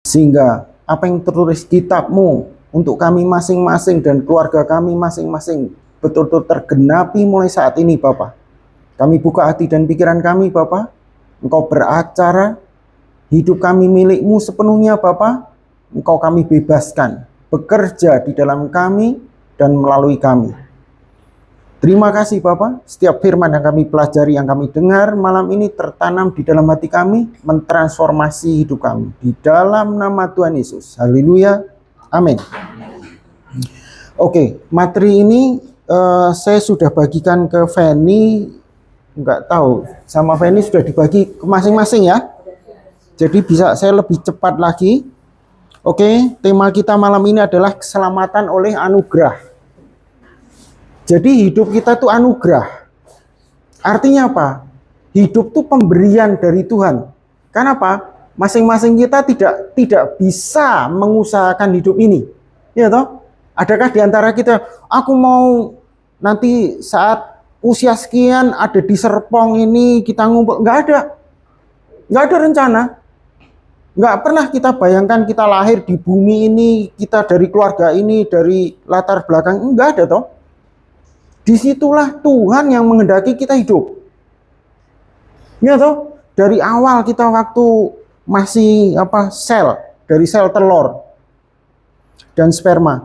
Sehingga apa yang tertulis kitab-Mu untuk kami masing-masing dan keluarga kami masing-masing betul-betul tergenapi mulai saat ini, Bapa. Kami buka hati dan pikiran kami, Bapa. Engkau beracara, hidup kami milik-Mu sepenuhnya, Bapa. Engkau kami bebaskan, bekerja di dalam kami dan melalui kami. Terima kasih Bapak, setiap firman yang kami pelajari, yang kami dengar malam ini tertanam di dalam hati kami, mentransformasi hidup kami. Di dalam nama Tuhan Yesus. Haleluya. Amin. Oke, materi ini saya sudah bagikan ke Feni, nggak tahu, sama Feni sudah dibagi ke masing-masing ya. Jadi bisa saya lebih cepat lagi. Oke, tema kita malam ini adalah keselamatan oleh anugerah. Jadi hidup kita itu anugerah. Artinya apa? Hidup itu pemberian dari Tuhan. Kenapa? Masing-masing kita tidak bisa mengusahakan hidup ini. Ya toh? Adakah di antara kita, aku mau nanti saat usia sekian ada di Serpong ini kita ngumpul? Nggak ada. Nggak ada rencana. Nggak pernah kita bayangkan kita lahir di bumi ini, kita dari keluarga ini, dari latar belakang. Nggak ada toh. Disitulah Tuhan yang menghendaki kita hidup. Ya toh, dari awal kita waktu masih dari sel telur dan sperma.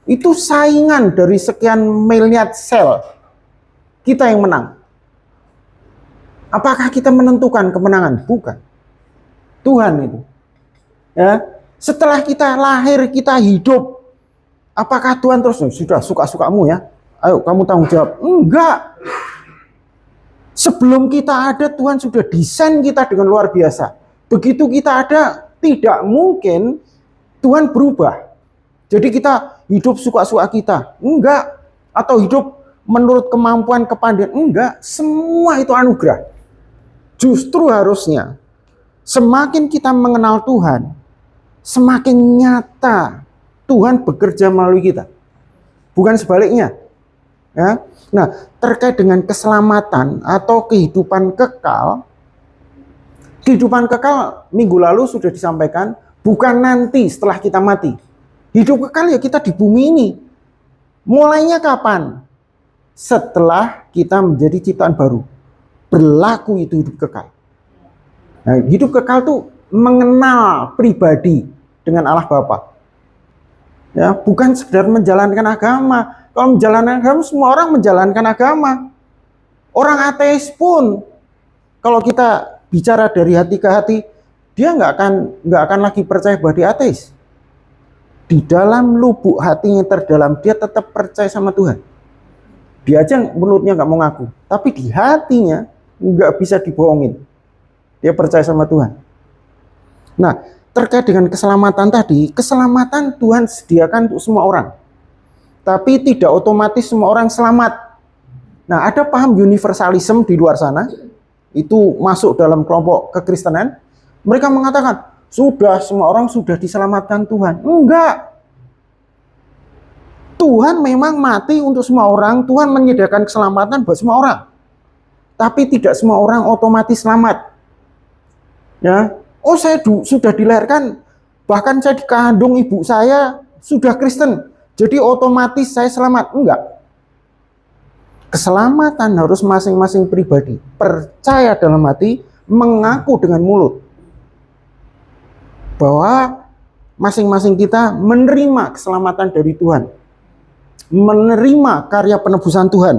Itu saingan dari sekian miliar sel. Kita yang menang. Apakah kita menentukan kemenangan? Bukan. Tuhan itu. Ya, setelah kita lahir, kita hidup. Apakah Tuhan terus sudah suka-sukamu ya? Ayo kamu tanggung jawab. Enggak. Sebelum kita ada, Tuhan sudah desain kita dengan luar biasa. Begitu kita ada, tidak mungkin Tuhan berubah. Jadi kita hidup suka-suka kita. Enggak. Atau hidup menurut kemampuan kepandaian. Enggak. Semua itu anugerah. Justru harusnya semakin kita mengenal Tuhan, semakin nyata Tuhan bekerja melalui kita. Bukan sebaliknya. Ya. Nah, terkait dengan keselamatan atau kehidupan kekal minggu lalu sudah disampaikan, bukan nanti setelah kita mati. Hidup kekal ya kita di bumi ini. Mulainya kapan? Setelah kita menjadi ciptaan baru. Berlaku itu hidup kekal. Nah, hidup kekal tuh mengenal pribadi dengan Allah Bapa. Ya, bukan sekedar menjalankan agama. Kalau menjalankan agama, semua orang menjalankan agama. Orang ateis pun, kalau kita bicara dari hati ke hati, dia nggak akan lagi percaya bahwa dia ateis. Di dalam lubuk hatinya terdalam, dia tetap percaya sama Tuhan. Dia aja mulutnya nggak mau ngaku, tapi di hatinya nggak bisa dibohongin. Dia percaya sama Tuhan. Nah, terkait dengan keselamatan tadi, keselamatan Tuhan sediakan untuk semua orang. Tapi tidak otomatis semua orang selamat. Nah, ada paham universalism di luar sana, itu masuk dalam kelompok kekristenan. Mereka mengatakan, semua orang sudah diselamatkan Tuhan. Enggak. Tuhan memang mati untuk semua orang, Tuhan menyediakan keselamatan buat semua orang. Tapi tidak semua orang otomatis selamat. Ya, saya sudah dilahirkan, bahkan saya dikandung ibu saya sudah Kristen. Jadi otomatis saya selamat. Enggak. Keselamatan harus masing-masing pribadi. Percaya dalam hati, mengaku dengan mulut. Bahwa masing-masing kita menerima keselamatan dari Tuhan. Menerima karya penebusan Tuhan.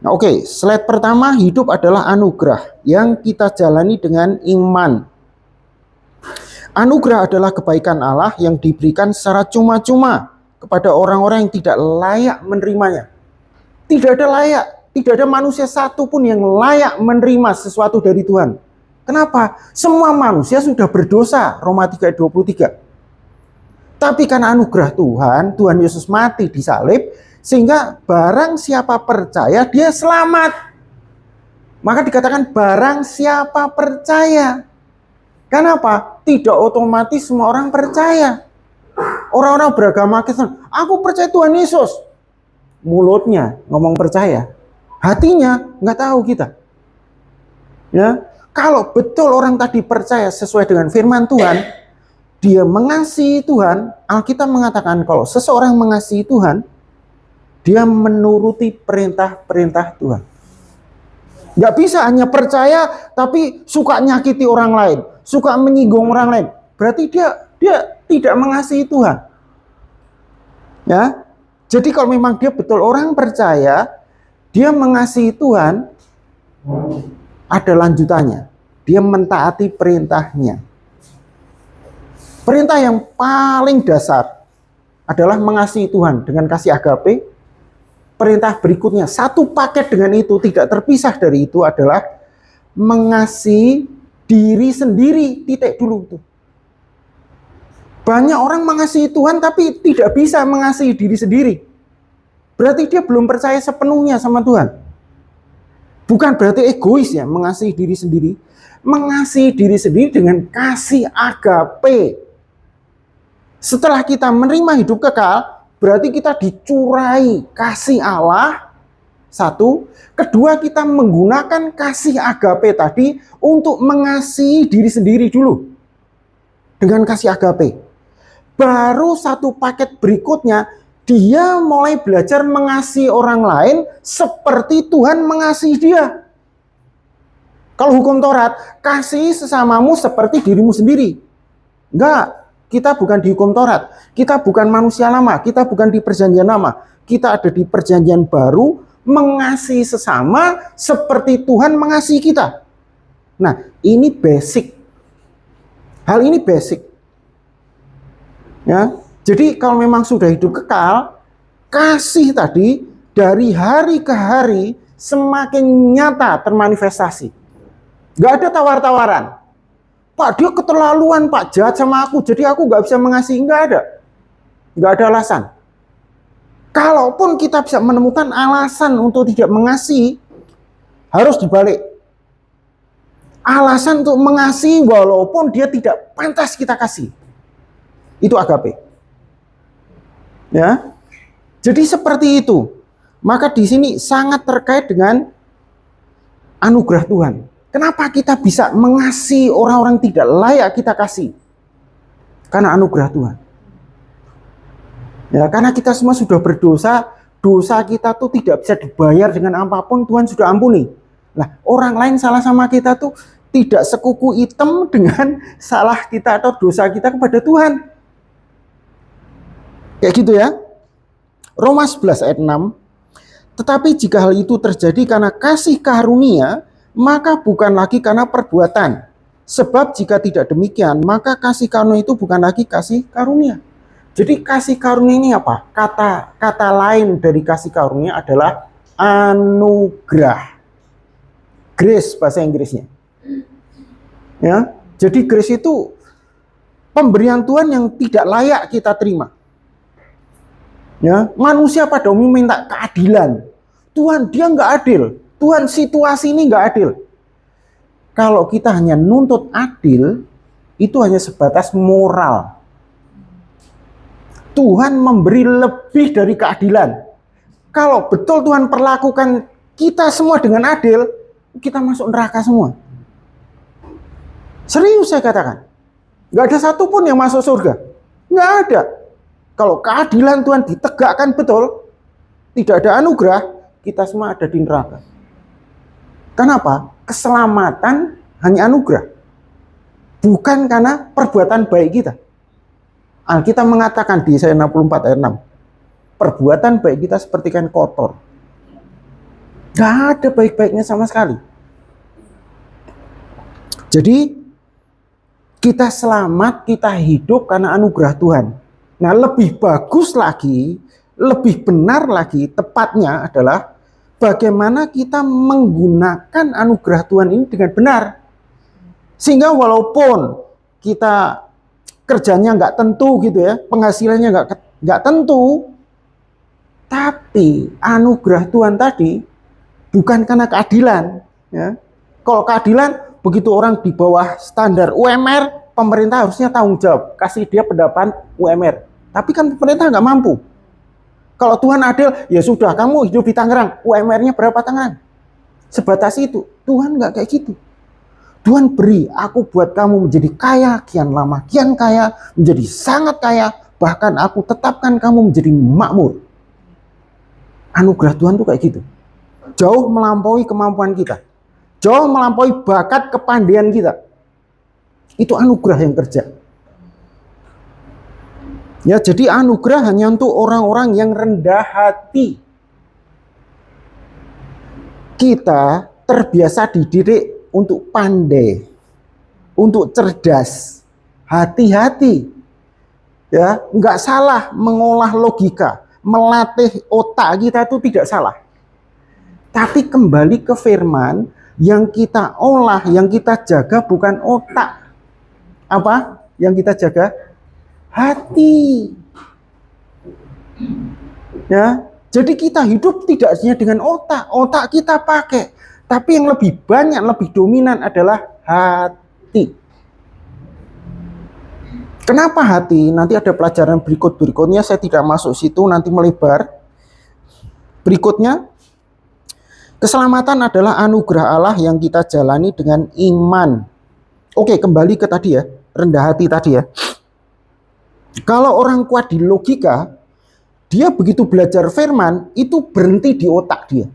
Nah, oke, slide pertama, hidup adalah anugerah yang kita jalani dengan iman. Anugerah adalah kebaikan Allah yang diberikan secara cuma-cuma kepada orang-orang yang tidak layak menerimanya. Tidak ada manusia satupun yang layak menerima sesuatu dari Tuhan. Kenapa? Semua manusia sudah berdosa, Roma 3:23. Tapi karena anugerah Tuhan Yesus mati di salib, sehingga barang siapa percaya, dia selamat. Maka dikatakan barang siapa percaya. Kenapa? Tidak otomatis semua orang percaya. Orang-orang beragama Kristen, aku percaya Tuhan Yesus. Mulutnya ngomong percaya, hatinya nggak tahu kita. Ya, Kalau betul orang tadi percaya sesuai dengan firman Tuhan, dia mengasihi Tuhan, Alkitab mengatakan kalau seseorang mengasihi Tuhan, dia menuruti perintah-perintah Tuhan. Nggak bisa hanya percaya tapi suka nyakiti orang lain, suka menyinggung orang lain. Berarti dia tidak mengasihi Tuhan. Ya. Jadi kalau memang dia betul orang percaya, dia mengasihi Tuhan, ada lanjutannya. Dia mentaati perintahnya. Perintah yang paling dasar adalah mengasihi Tuhan dengan kasih agape. Perintah berikutnya, satu paket dengan itu, tidak terpisah dari itu adalah mengasihi diri sendiri. Titik dulu itu. Banyak orang mengasihi Tuhan tapi tidak bisa mengasihi diri sendiri. Berarti dia belum percaya sepenuhnya sama Tuhan. Bukan berarti egois ya mengasihi diri sendiri. Mengasihi diri sendiri dengan kasih agape. Setelah kita menerima hidup kekal, berarti kita dicurai kasih Allah. Satu. Kedua, kita menggunakan kasih agape tadi untuk mengasihi diri sendiri dulu. Dengan kasih agape. Baru satu paket berikutnya, dia mulai belajar mengasihi orang lain seperti Tuhan mengasihi dia. Kalau hukum Taurat, kasih sesamamu seperti dirimu sendiri. Enggak, kita bukan di hukum Taurat. Kita bukan manusia lama, kita bukan di perjanjian lama. Kita ada di perjanjian baru, mengasihi sesama seperti Tuhan mengasihi kita. Nah, ini basic. Hal ini basic. Ya, jadi kalau memang sudah hidup kekal, kasih tadi dari hari ke hari semakin nyata termanifestasi. Gak ada tawar-tawaran. Pak, dia keterlaluan, Pak, jahat sama aku, jadi aku gak bisa mengasihi. Gak ada. Gak ada alasan. Kalaupun kita bisa menemukan alasan untuk tidak mengasihi, harus dibalik. Alasan untuk mengasihi walaupun dia tidak pantas kita kasih. Itu agape. Ya. Jadi seperti itu. Maka di sini sangat terkait dengan anugerah Tuhan. Kenapa kita bisa mengasihi orang-orang tidak layak kita kasih? Karena anugerah Tuhan. Ya, karena kita semua sudah berdosa, dosa kita tuh tidak bisa dibayar dengan apapun, Tuhan sudah ampuni. Nah, orang lain salah sama kita tuh tidak sekuku hitam dengan salah kita atau dosa kita kepada Tuhan. Kayak gitu ya. Roma 11 ayat 6. Tetapi jika hal itu terjadi karena kasih karunia, maka bukan lagi karena perbuatan. Sebab jika tidak demikian, maka kasih karunia itu bukan lagi kasih karunia. Jadi kasih karunia ini apa? Kata lain dari kasih karunia adalah anugerah. Grace bahasa Inggrisnya. Ya, jadi grace itu pemberian Tuhan yang tidak layak kita terima. Ya, manusia pada umumnya minta keadilan. Tuhan, dia nggak adil. Tuhan, situasi ini nggak adil. Kalau kita hanya nuntut adil, itu hanya sebatas moral. Tuhan memberi lebih dari keadilan. Kalau betul Tuhan perlakukan kita semua dengan adil, kita masuk neraka semua. Serius saya katakan. Nggak ada satupun yang masuk surga. Nggak ada. Kalau keadilan Tuhan ditegakkan betul, tidak ada anugerah, kita semua ada di neraka. Kenapa? Keselamatan hanya anugerah. Bukan karena perbuatan baik kita. Alkitab mengatakan di Yesaya 64 ayat 6. Perbuatan baik kita seperti kain kotor. Gak ada baik-baiknya sama sekali. Jadi kita selamat, kita hidup karena anugerah Tuhan. Nah, lebih bagus lagi, lebih benar lagi, tepatnya adalah bagaimana kita menggunakan anugerah Tuhan ini dengan benar. Sehingga walaupun kita kerjanya nggak tentu gitu ya, penghasilannya nggak tentu, tapi anugerah Tuhan tadi bukan karena keadilan. Ya. Kalau keadilan, begitu orang di bawah standar UMR, pemerintah harusnya tanggung jawab, kasih dia pendapat UMR. Tapi kan pemerintah nggak mampu. Kalau Tuhan adil, ya sudah, kamu hidup di Tangerang, UMR-nya berapa tangan? Sebatas itu. Tuhan nggak kayak gitu. Tuhan beri aku buat kamu menjadi kaya, kian lama kian kaya, menjadi sangat kaya, bahkan aku tetapkan kamu menjadi makmur. Anugerah Tuhan tuh kayak gitu. Jauh melampaui kemampuan kita. Jauh melampaui bakat kepandaian kita. Itu anugerah yang kerja. Ya, jadi anugerah hanya untuk orang-orang yang rendah hati. Kita terbiasa dididik untuk pandai, untuk cerdas, hati-hati. Ya, nggak salah mengolah logika, melatih otak kita itu tidak salah. Tapi kembali ke firman, yang kita olah, yang kita jaga bukan otak. Apa yang kita jaga? Hati. Ya, jadi kita hidup tidak hanya dengan otak. Otak kita pakai, tapi yang lebih banyak, lebih dominan adalah hati. Kenapa hati? Nanti ada pelajaran berikutnya, saya tidak masuk situ, nanti melebar. Berikutnya, keselamatan adalah anugerah Allah yang kita jalani dengan iman. Oke, kembali ke tadi ya, rendah hati tadi ya. Kalau orang kuat di logika, dia begitu belajar firman, itu berhenti di otak dia.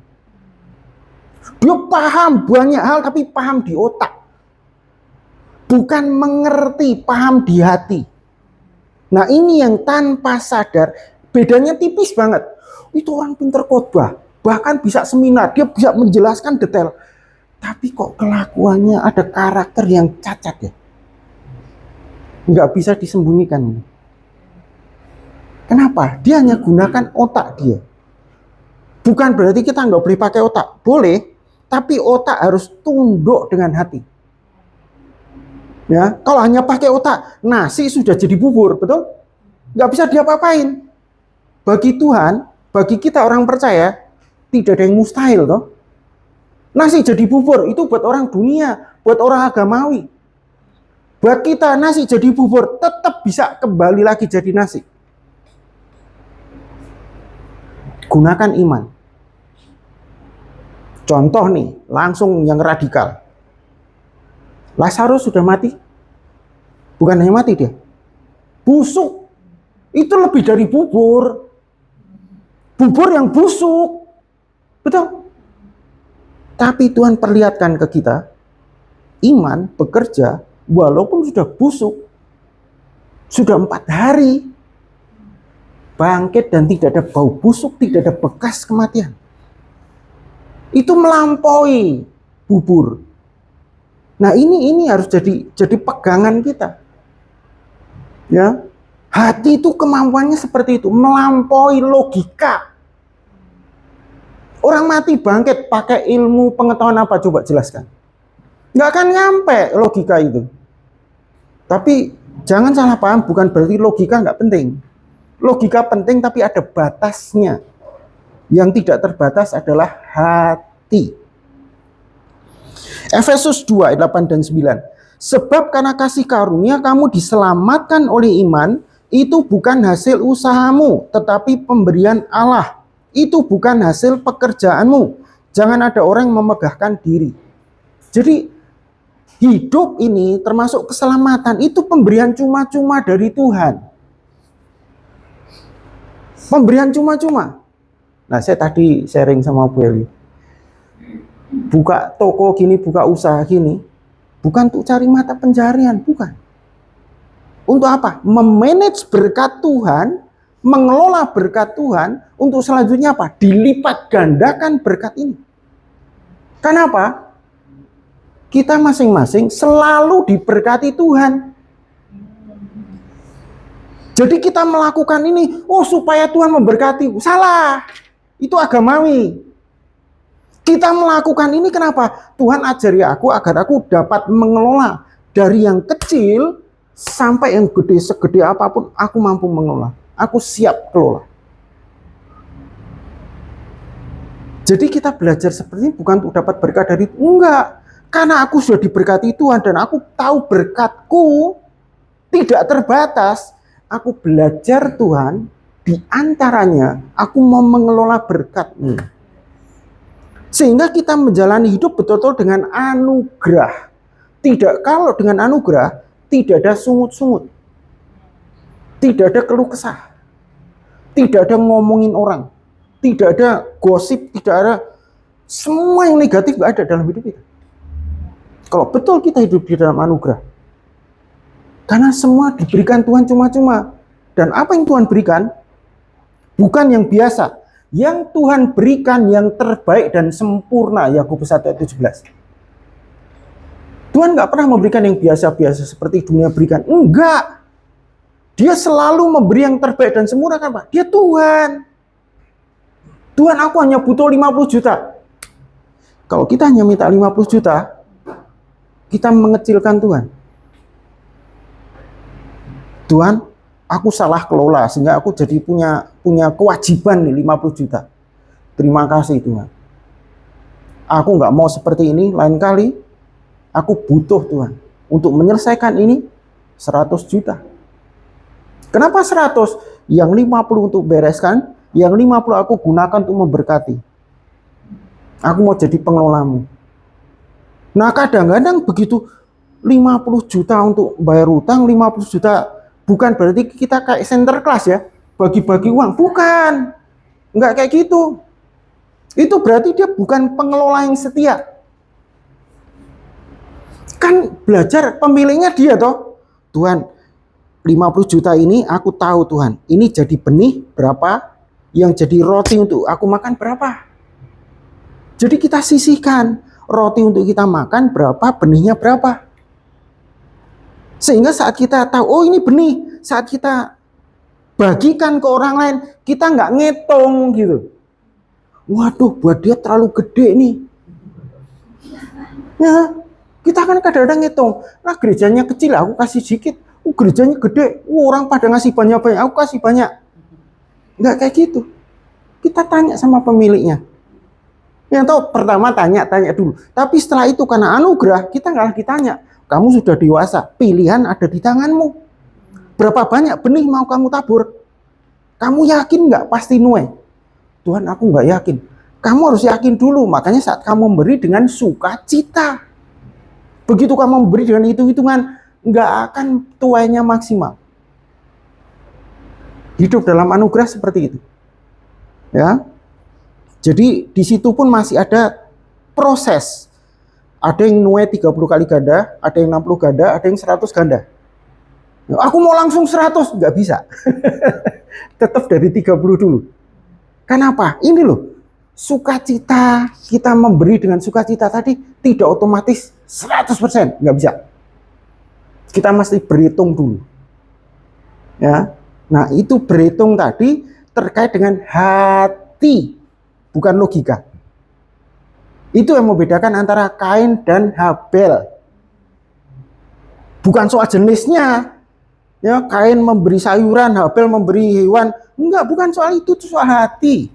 Dia paham banyak hal, tapi paham di otak. Bukan mengerti, paham di hati. Nah, ini yang tanpa sadar, bedanya tipis banget. Itu orang pintar khotbah, bahkan bisa seminar, dia bisa menjelaskan detail. Tapi kok kelakuannya ada karakter yang cacat ya. Nggak bisa disembunyikan. Kenapa? Dia hanya gunakan otak dia. Bukan berarti kita nggak boleh pakai otak. Boleh, tapi otak harus tunduk dengan hati. Ya, kalau hanya pakai otak, nasi sudah jadi bubur, betul? Nggak bisa diapa-apain. Bagi Tuhan, bagi kita orang percaya, tidak ada yang mustahil, toh. Nasi jadi bubur, itu buat orang dunia, buat orang agamawi. Buat kita, nasi jadi bubur, tetap bisa kembali lagi jadi nasi. Gunakan iman. Contoh nih, langsung yang radikal. Lazarus sudah mati. Bukan hanya mati dia. Busuk. Itu lebih dari bubur. Bubur yang busuk. Betul? Tapi Tuhan perlihatkan ke kita, iman bekerja walaupun sudah busuk. Sudah 4 hari. Bangkit dan tidak ada bau busuk, tidak ada bekas kematian. Itu melampaui bubur. Nah, ini harus jadi pegangan kita. Ya. Hati itu kemampuannya seperti itu, melampaui logika. Orang mati bangkit pakai ilmu pengetahuan apa? Coba jelaskan. Nggak akan nyampe logika itu. Tapi jangan salah paham, bukan berarti logika nggak penting. Logika penting, tapi ada batasnya. Yang tidak terbatas adalah hati. Efesus 2 ayat 8 dan 9. Sebab karena kasih karunia kamu diselamatkan oleh iman, itu bukan hasil usahamu, tetapi pemberian Allah. Itu bukan hasil pekerjaanmu. Jangan ada orang yang memegahkan diri. Jadi hidup ini termasuk keselamatan, itu pemberian cuma-cuma dari Tuhan. Pemberian cuma-cuma. Nah, saya tadi sharing sama Bu Eli. Buka toko gini, buka usaha gini, bukan untuk cari mata pencarian, bukan. Untuk apa? Memanage berkat Tuhan, mengelola berkat Tuhan, untuk selanjutnya apa? Dilipat gandakan berkat ini. Kenapa? Kita masing-masing selalu diberkati Tuhan. Jadi kita melakukan ini, supaya Tuhan memberkati. Salah. Itu agamawi. Kita melakukan ini kenapa? Tuhan ajari aku agar aku dapat mengelola. Dari yang kecil sampai yang gede, segede apapun aku mampu mengelola. Aku siap kelola. Jadi kita belajar seperti ini bukan untuk dapat berkat dari itu. Enggak. Karena aku sudah diberkati Tuhan dan aku tahu berkatku tidak terbatas. Aku belajar Tuhan, di antaranya aku mau mengelola berkat-Mu. Sehingga kita menjalani hidup betul-betul dengan anugerah. Tidak, kalau dengan anugerah tidak ada sungut-sungut, tidak ada keluh kesah, tidak ada ngomongin orang, tidak ada gosip, tidak ada semua yang negatif, nggak ada dalam hidup kita. Kalau betul kita hidup di dalam anugerah, karena semua diberikan Tuhan cuma-cuma. Dan apa yang Tuhan berikan bukan yang biasa, yang Tuhan berikan yang terbaik dan sempurna. Yakobus 1 ayat 17. Tuhan nggak pernah memberikan yang biasa-biasa seperti dunia berikan. Enggak. Dia selalu memberi yang terbaik dan sempurna, kan Pak? Dia Tuhan. Tuhan, aku hanya butuh 50 juta. Kalau kita hanya minta 50 juta, kita mengecilkan Tuhan. Tuhan, aku salah kelola sehingga aku jadi punya kewajiban nih 50 juta. Terima kasih Tuhan. Aku nggak mau seperti ini, lain kali aku butuh Tuhan untuk menyelesaikan ini 100 juta. Kenapa 100? Yang 50 untuk bereskan, yang 50 aku gunakan untuk memberkati. Aku mau jadi pengelolamu. Nah, kadang-kadang begitu 50 juta untuk bayar utang, 50 juta bukan berarti kita kayak center class ya, bagi-bagi uang. Bukan. Enggak kayak gitu. Itu berarti dia bukan pengelola yang setia. Kan belajar pemiliknya dia toh. Tuhan, 50 juta ini aku tahu Tuhan. Ini jadi benih berapa, yang jadi roti untuk aku makan berapa. Jadi kita sisihkan roti untuk kita makan berapa, benihnya berapa. Sehingga saat kita tahu, oh ini benih, saat kita bagikan ke orang lain, kita nggak ngitung gitu. Waduh, buat dia terlalu gede nih. Ya, kita kan kadang-kadang ngitung. Nah, gerejanya kecil, aku kasih sedikit. Gerejanya gede, orang pada ngasih banyak-banyak, aku kasih banyak. Nggak kayak gitu. Kita tanya sama pemiliknya. Yang tahu pertama tanya dulu. Tapi setelah itu karena anugerah, kita nggak lagi tanya. Kamu sudah dewasa, pilihan ada di tanganmu. Berapa banyak benih mau kamu tabur? Kamu yakin nggak pasti nuai? Tuhan, aku nggak yakin. Kamu harus yakin dulu. Makanya saat kamu memberi dengan sukacita. Begitu kamu memberi dengan hitung-hitungan, nggak akan tuainya maksimal. Hidup dalam anugerah seperti itu. Ya. Jadi di situ pun masih ada proses. Ada yang nuai 30 kali ganda, ada yang 60 ganda, ada yang 100 ganda. Aku mau langsung 100, nggak bisa. Tetap dari 30 dulu. Kenapa? Ini loh, sukacita, kita memberi dengan sukacita tadi tidak otomatis 100%, nggak bisa. Kita mesti berhitung dulu. Ya. Nah, itu berhitung tadi terkait dengan hati, bukan logika. Itu yang membedakan antara Kain dan Habel. Bukan soal jenisnya. Ya, Kain memberi sayuran, Habel memberi hewan. Enggak, bukan soal itu soal hati.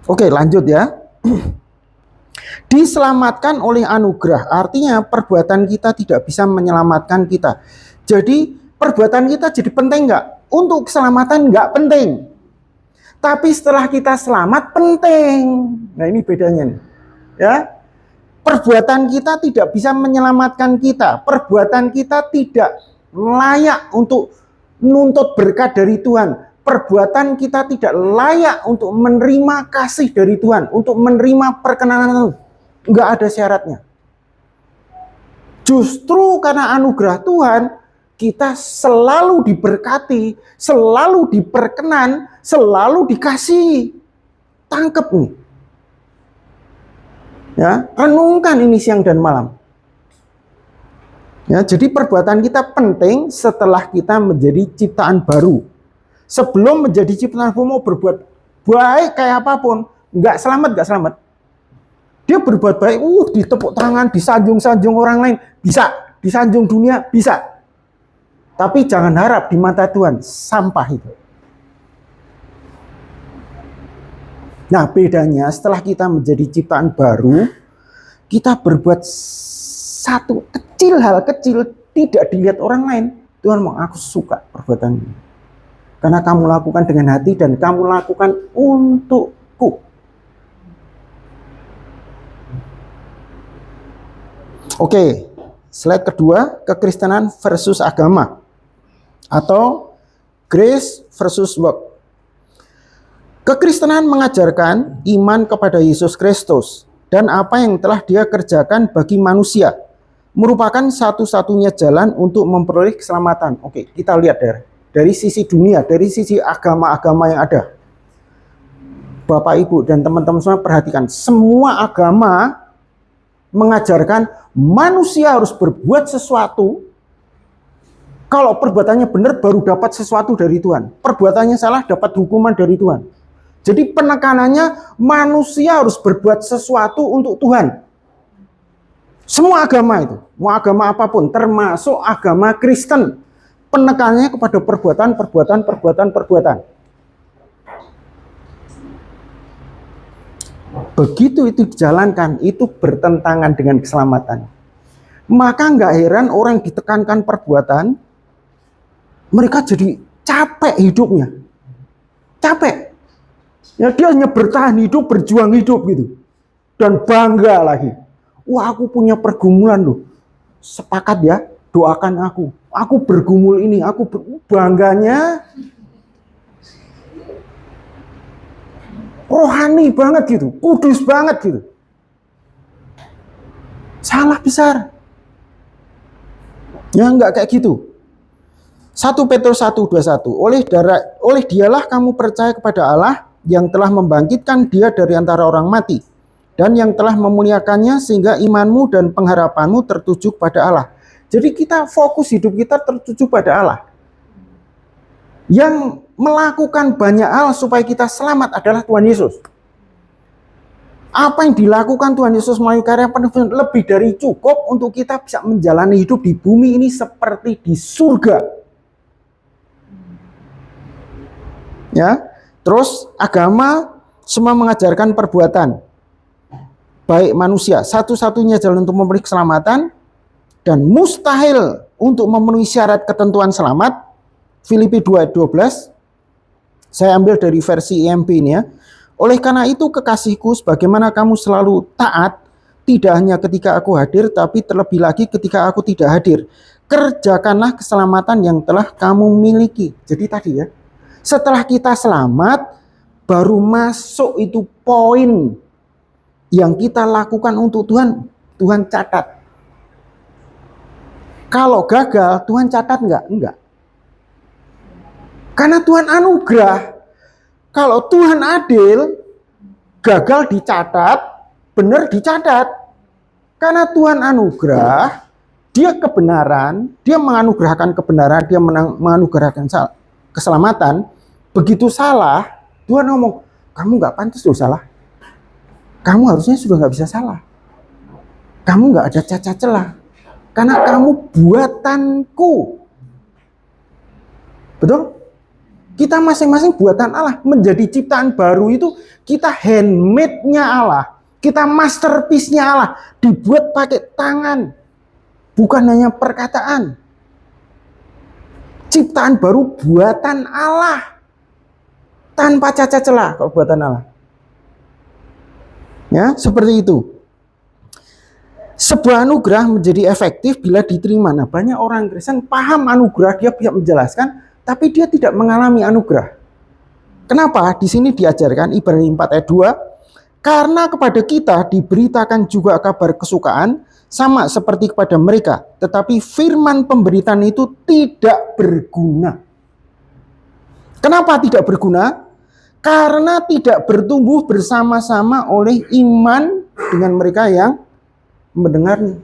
Oke, lanjut ya. Diselamatkan oleh anugerah, artinya perbuatan kita tidak bisa menyelamatkan kita. Jadi perbuatan kita jadi penting enggak? Untuk keselamatan enggak penting. Tapi setelah kita selamat penting. Nah, ini bedanya nih. Ya. Perbuatan kita tidak bisa menyelamatkan kita. Perbuatan kita tidak layak untuk menuntut berkat dari Tuhan. Perbuatan kita tidak layak untuk menerima kasih dari Tuhan, untuk menerima perkenanan Tuhan. Enggak ada syaratnya. Justru karena anugerah Tuhan, kita selalu diberkati, selalu diperkenan, selalu dikasih. Tangkep nih. Ya, renungkan ini siang dan malam. Ya, jadi perbuatan kita penting setelah kita menjadi ciptaan baru. Sebelum menjadi ciptaan baru mau berbuat baik kayak apapun, nggak selamat. Dia berbuat baik, ditepuk tangan, disanjung-sanjung orang lain, bisa, disanjung dunia, bisa. Tapi jangan harap di mata Tuhan sampah itu. Nah, bedanya setelah kita menjadi ciptaan baru, kita berbuat satu hal kecil tidak dilihat orang lain. Tuhan mau, aku suka perbuatan ini. Karena kamu lakukan dengan hati dan kamu lakukan untukku. Oke, Slide kedua, kekristenan versus agama atau grace versus work. Kekristenan mengajarkan iman kepada Yesus Kristus dan apa yang telah Dia kerjakan bagi manusia merupakan satu-satunya jalan untuk memperoleh keselamatan. Oke, kita lihat dari sisi dunia, dari sisi agama-agama yang ada. Bapak, Ibu, dan teman-teman semua perhatikan, semua agama mengajarkan manusia harus berbuat sesuatu. Kalau perbuatannya benar baru dapat sesuatu dari Tuhan. Perbuatannya salah dapat hukuman dari Tuhan. Jadi penekanannya manusia harus berbuat sesuatu untuk Tuhan. Semua agama itu, mau agama apapun, termasuk agama Kristen, penekanannya kepada perbuatan. Begitu itu dijalankan, itu bertentangan dengan keselamatan. Maka nggak heran orang ditekankan perbuatan, mereka jadi capek hidupnya. Capek. Ya, dia hanya bertahan hidup, berjuang hidup gitu. Dan bangga lagi. Wah, aku punya pergumulan loh. Sepakat ya, doakan aku. Aku bergumul ini, bangganya rohani banget gitu, kudus banget gitu. Salah besar. Ya enggak kayak gitu. 1 Petrus 1:21. Oleh Dialah kamu percaya kepada Allah yang telah membangkitkan Dia dari antara orang mati dan yang telah memuliakannya sehingga imanmu dan pengharapanmu tertuju pada Allah. Jadi kita fokus hidup kita tertuju pada Allah. Yang melakukan banyak hal supaya kita selamat adalah Tuhan Yesus. Apa yang dilakukan Tuhan Yesus melalui karya penebusan lebih dari cukup untuk kita bisa menjalani hidup di bumi ini seperti di surga. Ya, terus agama semua mengajarkan perbuatan baik manusia. Satu-satunya jalan untuk memberi keselamatan dan mustahil untuk memenuhi syarat ketentuan selamat. Filipi 2:12. Saya ambil dari versi EMP ini ya. Oleh karena itu kekasihku, sebagaimana kamu selalu taat, tidak hanya ketika aku hadir, tapi terlebih lagi ketika aku tidak hadir. Kerjakanlah keselamatan yang telah kamu miliki. Jadi tadi ya, setelah kita selamat, baru masuk itu poin yang kita lakukan untuk Tuhan. Tuhan catat. Kalau gagal, Tuhan catat enggak? Enggak. Karena Tuhan anugerah. Kalau Tuhan adil, gagal dicatat, benar dicatat. Karena Tuhan anugerah, Dia kebenaran, Dia menganugerahkan kebenaran, Dia menganugerahkan keselamatan. Begitu salah, Tuhan ngomong, kamu nggak pantas loh salah. Kamu harusnya sudah nggak bisa salah. Kamu nggak ada cacat celah. Karena kamu buatanku. Betul? Kita masing-masing buatan Allah. Menjadi ciptaan baru itu kita handmade-nya Allah. Kita masterpiece-nya Allah. Dibuat pakai tangan. Bukan hanya perkataan. Ciptaan baru buatan Allah. Tanpa cacat celah kalau buatan Allah. Ya, seperti itu. Sebuah anugerah menjadi efektif bila diterima. Nah, banyak orang Kristen paham anugerah, dia bisa menjelaskan, tapi dia tidak mengalami anugerah. Kenapa? Di sini diajarkan Ibrani 4 ayat 2, karena kepada kita diberitakan juga kabar kesukaan sama seperti kepada mereka, tetapi firman pemberitaan itu tidak berguna. Kenapa tidak berguna? Karena tidak bertumbuh bersama-sama oleh iman dengan mereka yang mendengarnya.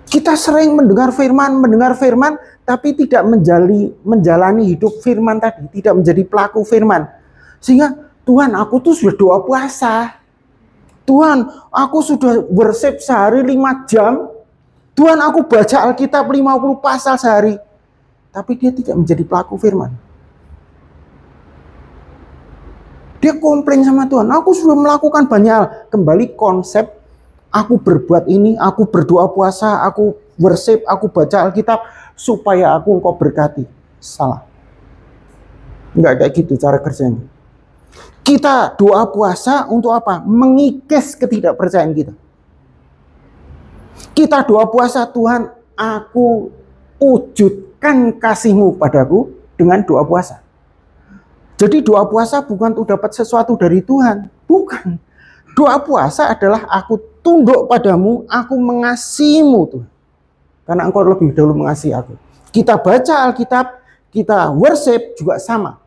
Kita sering mendengar firman, tapi tidak menjalani hidup firman tadi, tidak menjadi pelaku firman. Sehingga, Tuhan, aku tuh sudah doa puasa. Tuhan, aku sudah worship sehari 5 jam. Tuhan, aku baca Alkitab 50 pasal sehari. Tapi dia tidak menjadi pelaku firman. Dia komplain sama Tuhan, aku sudah melakukan banyak hal. Kembali konsep, aku berbuat ini, aku berdoa puasa, aku worship, aku baca Alkitab, supaya aku engkau berkati. Salah. Enggak kayak gitu cara kerjanya. Kita doa puasa untuk apa? Mengikis ketidakpercayaan kita. Kita doa puasa, Tuhan, aku wujudkan kasih-Mu padaku dengan doa puasa. Jadi doa puasa bukan untuk dapat sesuatu dari Tuhan, bukan. Doa puasa adalah aku tunduk padamu, aku mengasihi-Mu Tuhan. Karena Engkau lebih dahulu mengasihi aku. Kita baca Alkitab, kita worship juga sama.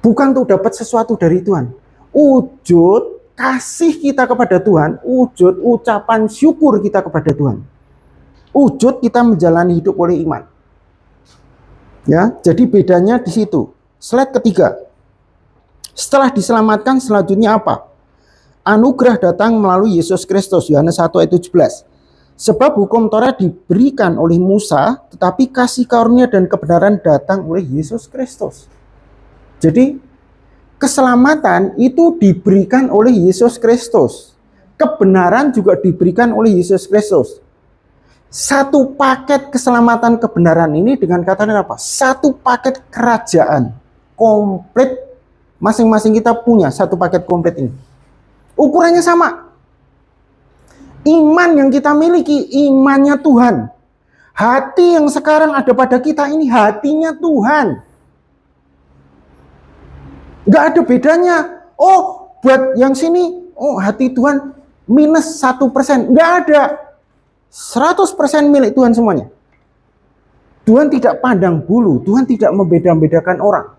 Bukan untuk dapat sesuatu dari Tuhan. Wujud kasih kita kepada Tuhan, wujud ucapan syukur kita kepada Tuhan. Wujud kita menjalani hidup oleh iman. Ya, jadi bedanya di situ. Slide ketiga. Setelah diselamatkan selanjutnya apa? Anugerah datang melalui Yesus Kristus, Yohanes 1 ayat 17. Sebab hukum Taurat diberikan oleh Musa, tetapi kasih karunia dan kebenaran datang oleh Yesus Kristus. Jadi keselamatan itu diberikan oleh Yesus Kristus. Kebenaran juga diberikan oleh Yesus Kristus. Satu paket keselamatan kebenaran ini dengan kata apa? Satu paket kerajaan komplit. Masing-masing kita punya satu paket komplit ini. Ukurannya sama. Iman yang kita miliki, imannya Tuhan. Hati yang sekarang ada pada kita ini hatinya Tuhan. Nggak ada bedanya. Oh, buat yang sini, oh hati Tuhan minus 1%. Nggak ada. 100% milik Tuhan semuanya. Tuhan tidak pandang bulu. Tuhan tidak membeda-bedakan orang.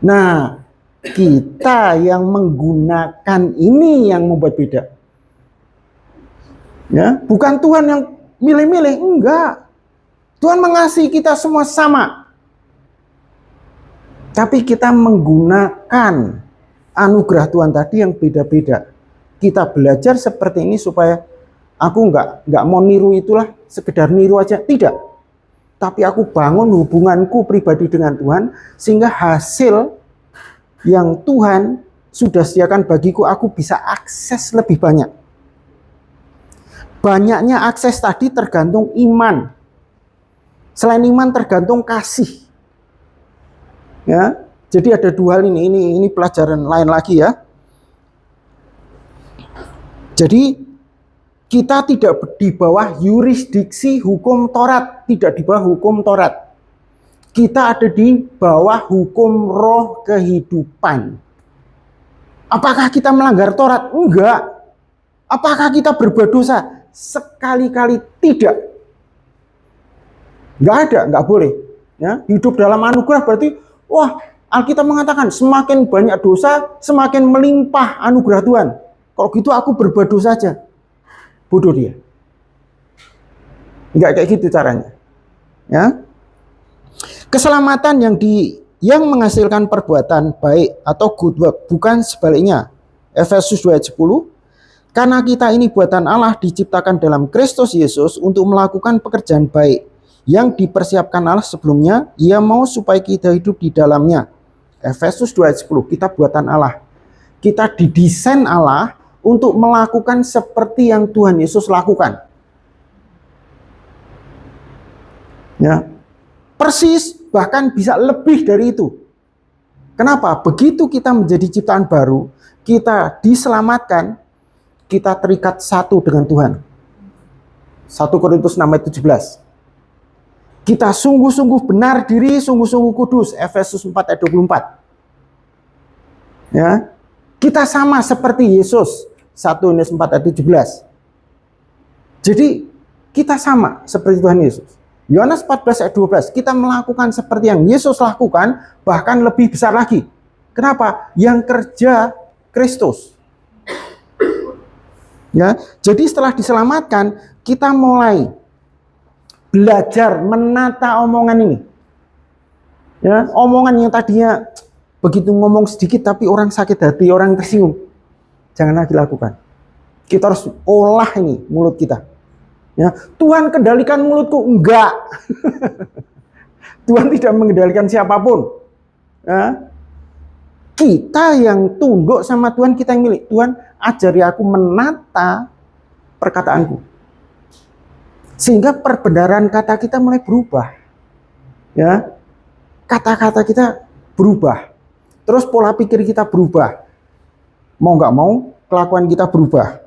Nah, kita yang menggunakan ini yang membuat beda. Ya, bukan Tuhan yang milih-milih, enggak. Tuhan mengasihi kita semua sama. Tapi kita menggunakan anugerah Tuhan tadi yang beda-beda. Kita belajar seperti ini supaya aku enggak mau niru itulah, sekedar niru aja, tidak. Tapi aku bangun hubunganku pribadi dengan Tuhan sehingga hasil yang Tuhan sudah sediakan bagiku aku bisa akses lebih banyak. Banyaknya akses tadi tergantung iman. Selain iman tergantung kasih. Ya, jadi ada dua hal ini pelajaran lain lagi ya. Jadi kita tidak di bawah yurisdiksi hukum Taurat, tidak di bawah hukum Taurat. Kita ada di bawah hukum roh kehidupan. Apakah kita melanggar Taurat? Enggak. Apakah kita berbuat dosa? Sekali-kali tidak. Enggak ada, enggak boleh. Ya, hidup dalam anugerah berarti, wah, Alkitab mengatakan semakin banyak dosa, semakin melimpah anugerah Tuhan. Kalau gitu aku berbuat dosa saja. Bodoh dia. Enggak kayak gitu caranya. Ya. Keselamatan yang menghasilkan perbuatan baik atau good work, bukan sebaliknya. Efesus 2 ayat 10. Karena kita ini buatan Allah diciptakan dalam Kristus Yesus untuk melakukan pekerjaan baik yang dipersiapkan Allah sebelumnya, Ia mau supaya kita hidup di dalamnya. Efesus 2 ayat 10, kita buatan Allah. Kita didesain Allah untuk melakukan seperti yang Tuhan Yesus lakukan. Ya. Persis, bahkan bisa lebih dari itu. Kenapa? Begitu kita menjadi ciptaan baru, kita diselamatkan, kita terikat satu dengan Tuhan. 1 Korintus 6 ayat 17. Kita sungguh-sungguh benar diri, sungguh-sungguh kudus. Efesus 4 ayat 24. Ya. Kita sama seperti Yesus. 1 Yohanes 4 ayat 17. Jadi kita sama seperti Tuhan Yesus. Yohanes 14 ayat 12. Kita melakukan seperti yang Yesus lakukan, bahkan lebih besar lagi. Kenapa? Yang kerja Kristus. Ya, jadi setelah diselamatkan, kita mulai belajar menata omongan ini. Ya, omongan yang tadinya begitu ngomong sedikit tapi orang sakit hati, orang tersinggung, jangan lagi lakukan. Kita harus olah ini mulut kita. Ya, Tuhan kendalikan mulutku, enggak. Tuhan tidak mengendalikan siapapun. Ya. Kita yang tunduk sama Tuhan, kita yang milik. Tuhan, ajari aku menata perkataanku. Sehingga perbenaran kata kita mulai berubah. Ya. Kata-kata kita berubah. Terus pola pikir kita berubah. Mau nggak mau, kelakuan kita berubah.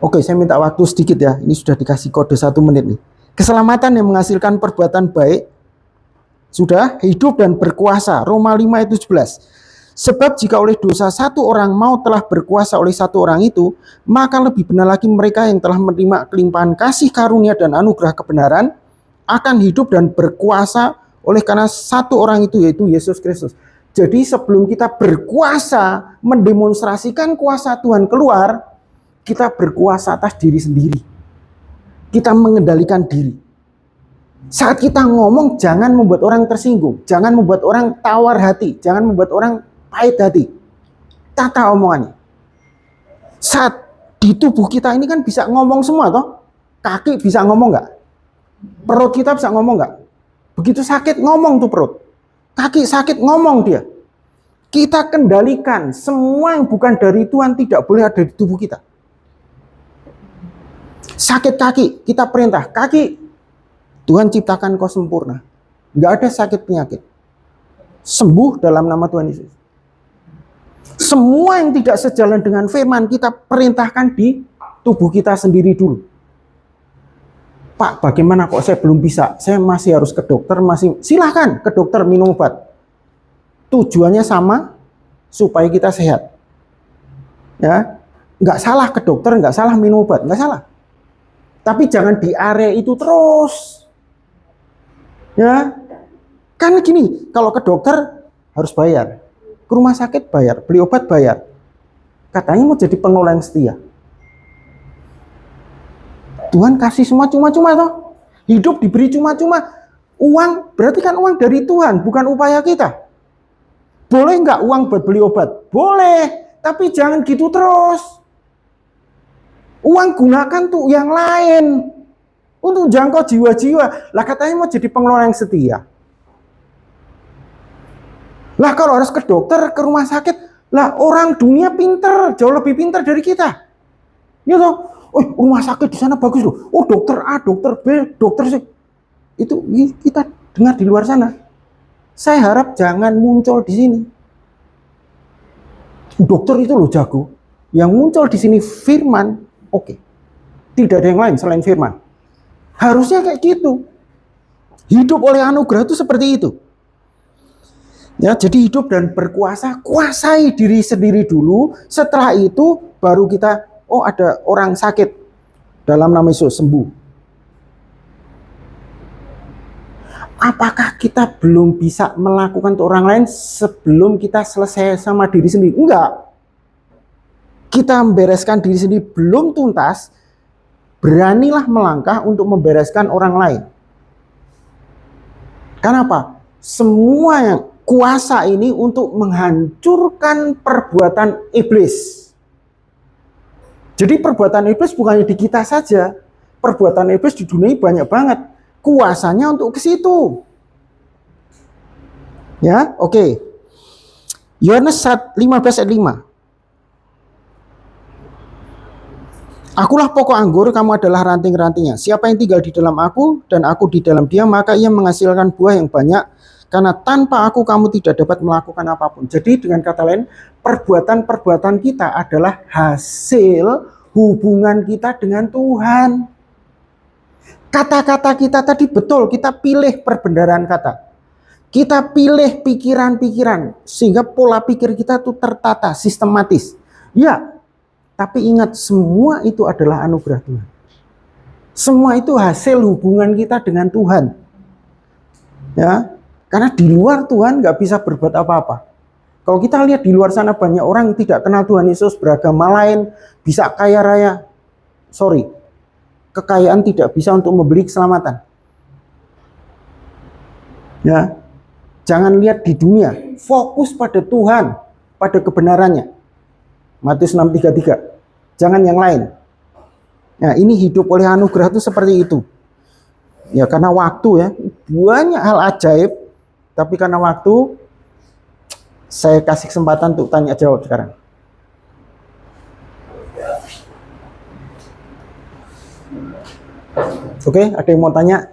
Oke, saya minta waktu sedikit ya. Ini sudah dikasih kode 1 menit nih. Keselamatan yang menghasilkan perbuatan baik sudah hidup dan berkuasa. Roma 5 ayat 17. Sebab jika oleh dosa satu orang maut telah berkuasa oleh satu orang itu, maka lebih benar lagi mereka yang telah menerima kelimpahan kasih karunia dan anugerah kebenaran akan hidup dan berkuasa oleh karena satu orang itu, yaitu Yesus Kristus. Jadi sebelum kita berkuasa mendemonstrasikan kuasa Tuhan keluar, kita berkuasa atas diri sendiri. Kita mengendalikan diri. Saat kita ngomong, jangan membuat orang tersinggung, jangan membuat orang tawar hati, jangan membuat orang pahit hati. Tata omongannya. Saat di tubuh kita ini kan bisa ngomong semua toh. Kaki bisa ngomong nggak? Perut kita bisa ngomong nggak? Begitu sakit ngomong tuh perut. Kaki sakit ngomong dia. Kita kendalikan semua yang bukan dari Tuhan tidak boleh ada di tubuh kita. Sakit kaki, kita perintah kaki, Tuhan ciptakan kau sempurna. Nggak ada sakit penyakit. Sembuh dalam nama Tuhan Yesus. Semua yang tidak sejalan dengan firman kita perintahkan di tubuh kita sendiri dulu. Pak, bagaimana kok saya belum bisa? Saya masih harus ke dokter, silahkan ke dokter minum obat. Tujuannya sama, supaya kita sehat. Ya, nggak salah ke dokter, nggak salah minum obat, nggak salah. Tapi jangan di area itu terus. Ya, kan gini, kalau ke dokter harus bayar, ke rumah sakit bayar, beli obat bayar. Katanya mau jadi pengelola yang setia. Tuhan kasih semua cuma-cuma toh. Hidup diberi cuma-cuma. Uang berarti kan uang dari Tuhan, bukan upaya kita. Boleh nggak uang buat beli obat? Boleh, tapi jangan gitu terus. Uang gunakan tuh yang lain untuk jangkau jiwa-jiwa. Lah katanya mau jadi pengelola yang setia. Lah kalau harus ke dokter, ke rumah sakit, lah orang dunia pinter, jauh lebih pinter dari kita. Ya toh. Oh, rumah sakit di sana bagus loh. Oh, dokter A, dokter B, dokter C. Itu kita dengar di luar sana. Saya harap jangan muncul di sini. Dokter itu loh jago. Yang muncul di sini firman, oke. Tidak ada yang lain selain firman. Harusnya kayak gitu. Hidup oleh anugerah itu seperti itu. Ya, jadi hidup dan berkuasa, kuasai diri sendiri dulu. Setelah itu baru kita, oh ada orang sakit, dalam nama Yesus sembuh. Apakah kita belum bisa melakukan untuk orang lain sebelum kita selesai sama diri sendiri? Enggak. Kita membereskan diri sendiri belum tuntas, beranilah melangkah untuk membereskan orang lain. Kenapa? Semua yang kuasa ini untuk menghancurkan perbuatan iblis. Jadi perbuatan iblis bukannya di kita saja. Perbuatan iblis di dunia ini banyak banget. Kuasanya untuk ke situ. Ya, oke. Yohanes 15 ayat 5. Akulah pokok anggur, kamu adalah ranting-rantingnya. Siapa yang tinggal di dalam aku dan aku di dalam dia, maka ia menghasilkan buah yang banyak. Karena tanpa aku kamu tidak dapat melakukan apapun. Jadi dengan kata lain, perbuatan-perbuatan kita adalah hasil hubungan kita dengan Tuhan. Kata-kata kita tadi betul, kita pilih perbendaharaan kata. Kita pilih pikiran-pikiran, sehingga pola pikir kita tuh tertata, sistematis. Ya, tapi ingat, semua itu adalah anugerah Tuhan. Semua itu hasil hubungan kita dengan Tuhan. Ya, karena di luar Tuhan nggak bisa berbuat apa-apa. Kalau kita lihat di luar sana banyak orang yang tidak kenal Tuhan Yesus, beragama lain, bisa kaya raya. Sorry, kekayaan tidak bisa untuk membeli keselamatan. Ya, jangan lihat di dunia, fokus pada Tuhan, pada kebenarannya. Matius 6:33. Jangan yang lain. Nah, ini hidup oleh anugerah itu seperti itu. Ya, karena waktu ya, banyak hal ajaib, tapi karena waktu, saya kasih kesempatan untuk tanya jawab sekarang. Oke, ada yang mau tanya?